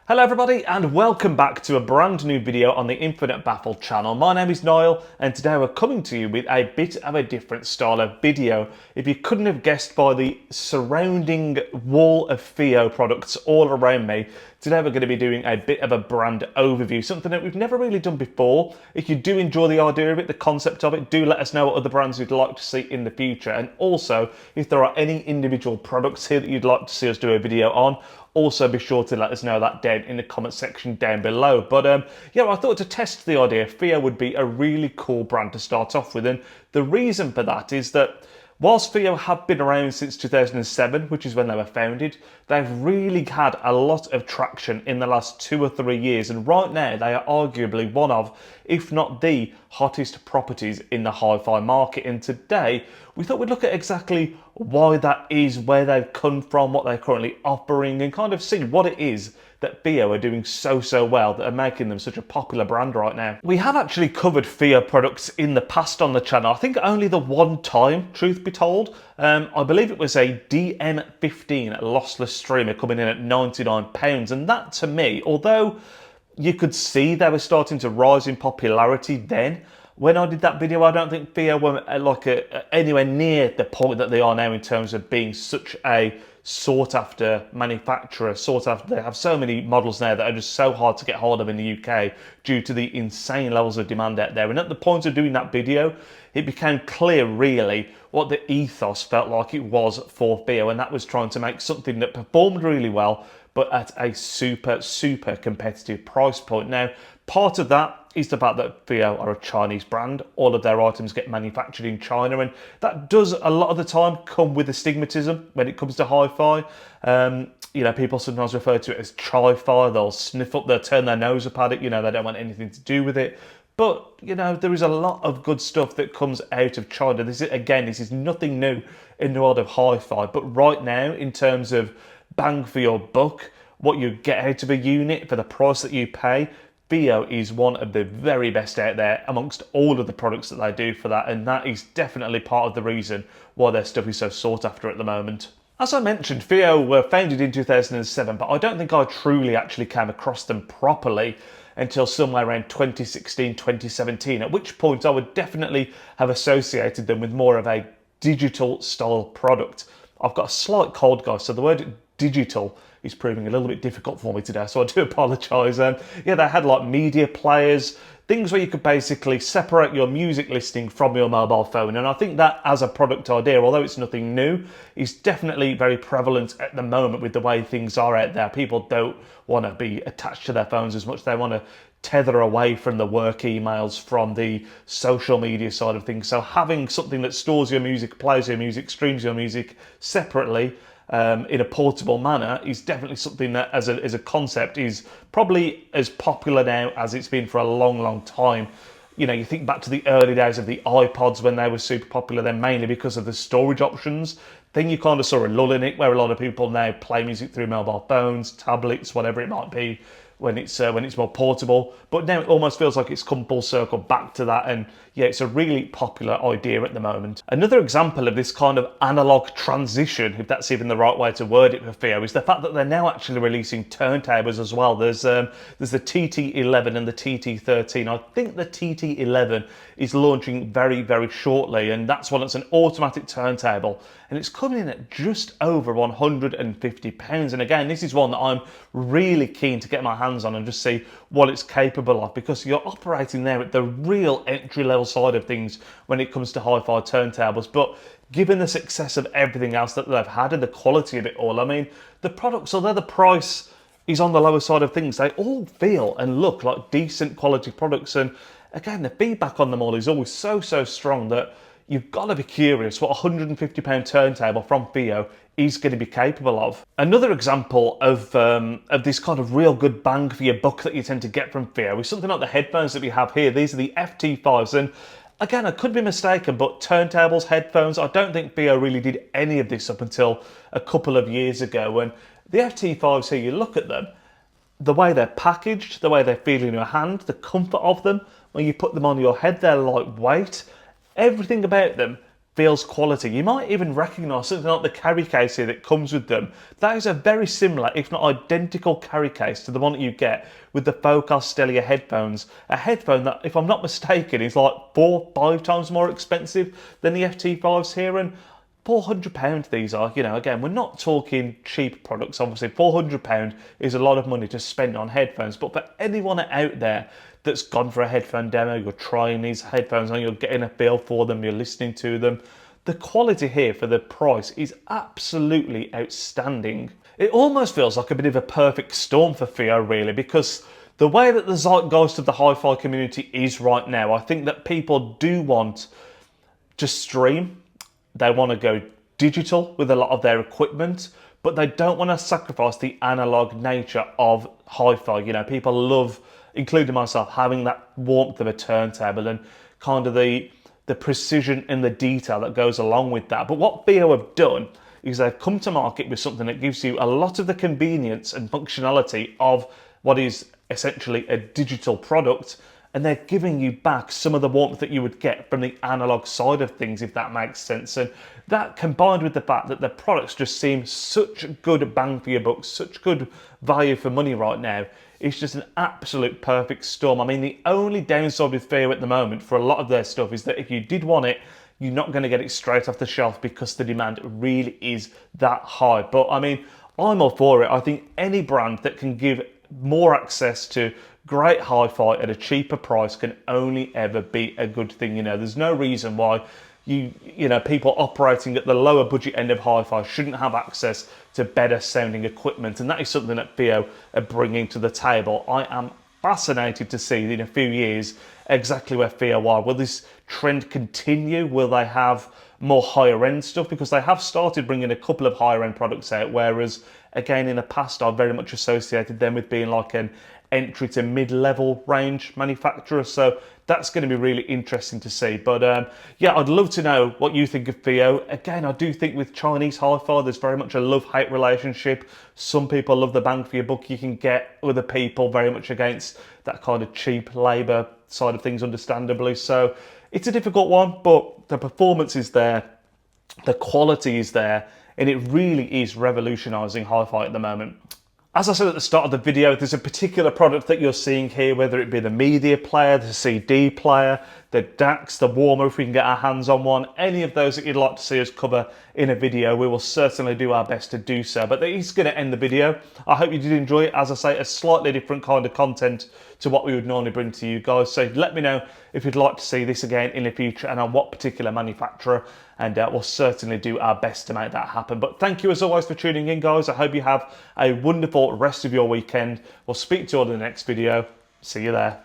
Hello everybody and welcome back to a brand new video on the Infinite Baffle channel. My name is Niall and today we're coming to you with a bit of a different style of video. If you couldn't have guessed by the surrounding wall of FiiO products all around me, today we're going to be doing a bit of a brand overview, something that we've never really done before. If you do enjoy the idea of it, the concept of it, do let us know what other brands you'd like to see in the future. And also, if there are any individual products here that you'd like to see us do a video on, also be sure to let us know that down in the comment section down below. But yeah, I thought to test the idea, FiiO would be a really cool brand to start off with. And the reason for that is that whilst FiiO have been around since 2007, which is when they were founded, they've really had a lot of traction in the last 2 or 3 years. And right now, they are arguably one of, if not the hottest properties in the hi-fi market. And today, we thought we'd look at exactly why that is, where they've come from, what they're currently offering, and kind of see what it is that FiiO are doing so well that are making them such a popular brand right now. We have actually covered FiiO products in the past on the channel. I think only the one time, truth be told. I believe it was a DM15 lossless streamer coming in at £99, and that to me, although you could see they were starting to rise in popularity then, when I did that video, I don't think FiiO were anywhere near the point that they are now in terms of being such a sought-after manufacturer. They have so many models now that are just so hard to get hold of in the UK due to the insane levels of demand out there. And at the point of doing that video, it became clear really what the ethos felt like it was for FiiO, and that was trying to make something that performed really well, but at a super competitive price point. Now, part of that is the fact that FiiO are a Chinese brand. All of their items get manufactured in China, and that does a lot of the time come with astigmatism when it comes to hi-fi. You know, people sometimes refer to it as chi-fi. They'll sniff up, they'll turn their nose up at it. You know, they don't want anything to do with it. But, you know, there is a lot of good stuff that comes out of China. This is nothing new in the world of hi-fi. But right now, in terms of bang for your buck, what you get out of a unit for the price that you pay, FiiO is one of the very best out there amongst all of the products that they do for that, and that is definitely part of the reason why their stuff is so sought after at the moment. As I mentioned, FiiO were founded in 2007, but I don't think I truly actually came across them properly until somewhere around 2016, 2017, at which point I would definitely have associated them with more of a digital style product. I've got a slight cold, guys, so the word digital is proving a little bit difficult for me today, so I do apologise. Yeah, they had like media players, things where you could basically separate your music listing from your mobile phone, and I think that as a product idea, although it's nothing new, is definitely very prevalent at the moment with the way things are out there. People don't want to be attached to their phones as much. They want to tether away from the work emails, from the social media side of things. So having something that stores your music, plays your music, streams your music separately in a portable manner is definitely something that as a concept is probably as popular now as it's been for a long time. You know, you think back to the early days of the iPods when they were super popular, then mainly because of the storage options. Then you kind of saw a lull in it where a lot of people now play music through mobile phones, tablets, whatever it might be, when it's more portable. But now it almost feels like it's come full circle back to that, and yeah, it's a really popular idea at the moment. Another example of this kind of analog transition, if that's even the right way to word it for FiiO, is the fact that they're now actually releasing turntables as well. There's the TT11 and the TT13. I think the TT11 is launching very shortly, and that's one that's an automatic turntable, and it's coming in at just over £150. And again, this is one that I'm really keen to get my hands on and just see what it's capable of, because you're operating there at the real entry-level side of things when it comes to hi-fi turntables. But given the success of everything else that they've had and the quality of it all, I mean, the products, although the price is on the lower side of things, they all feel and look like decent quality products. And again, the feedback on them all is always so strong that you've got to be curious what a £150 turntable from FiiO is going to be capable of. Another example of this kind of real good bang for your buck that you tend to get from FiiO is something like the headphones that we have here. These are the FT5s, and again, I could be mistaken, but turntables, headphones, I don't think FiiO really did any of this up until a couple of years ago. When the FT5s here, you look at them, the way they're packaged, the way they feel in your hand, the comfort of them, when you put them on your head, they're lightweight. Everything about them feels quality. You might even recognise something like the carry case here that comes with them. That is a very similar, if not identical, carry case to the one that you get with the Focus Stellia headphones. A headphone that, if I'm not mistaken, is like 4-5 times more expensive than the FT5s here, and £400 these are. You know, again, we're not talking cheap products. Obviously, £400 is a lot of money to spend on headphones, but for anyone out there that's gone for a headphone demo, you're trying these headphones on, you're getting a feel for them, you're listening to them, the quality here for the price is absolutely outstanding. It almost feels like a bit of a perfect storm for FiiO, really, because the way that the zeitgeist of the hi-fi community is right now, I think that people do want to stream. They want to go digital with a lot of their equipment, but they don't want to sacrifice the analog nature of hi-fi. You know, people love, including myself, having that warmth of a turntable and kind of the precision and the detail that goes along with that. But what FiiO have done is they've come to market with something that gives you a lot of the convenience and functionality of what is essentially a digital product, and they're giving you back some of the warmth that you would get from the analog side of things, if that makes sense. And that, combined with the fact that the products just seem such good bang for your buck, such good value for money right now, it's just an absolute perfect storm. I mean, the only downside with FiiO at the moment for a lot of their stuff is that if you did want it, you're not going to get it straight off the shelf because the demand really is that high. But I mean, I'm all for it. I think any brand that can give more access to great hi-fi at a cheaper price can only ever be a good thing. You know, there's no reason why you know, people operating at the lower budget end of hi-fi shouldn't have access to better sounding equipment, and that is something that FiiO are bringing to the table. I am fascinated to see in a few years exactly where FiiO are. Will this trend continue? Will they have more higher end stuff? Because they have started bringing a couple of higher end products out, whereas again in the past I've very much associated them with being like an entry to mid-level range manufacturer. So that's going to be really interesting to see. But yeah, I'd love to know what you think of FiiO. Again, I do think with Chinese hi-fi there's very much a love-hate relationship. Some people love the bang for your buck you can get, other people very much against that kind of cheap labour side of things, understandably. So it's a difficult one, but the performance is there, the quality is there, and it really is revolutionising hi-fi at the moment. As I said at the start of the video, there's a particular product that you're seeing here, whether it be the media player, the CD player, the DAX, the warmer if we can get our hands on one, any of those that you'd like to see us cover in a video, we will certainly do our best to do so. But that is going to end the video. I hope you did enjoy it. As I say, a slightly different kind of content to what we would normally bring to you guys. So let me know if you'd like to see this again in the future and on what particular manufacturer, and we'll certainly do our best to make that happen. But thank you as always for tuning in, guys. I hope you have a wonderful rest of your weekend. We'll speak to you all in the next video. See you there.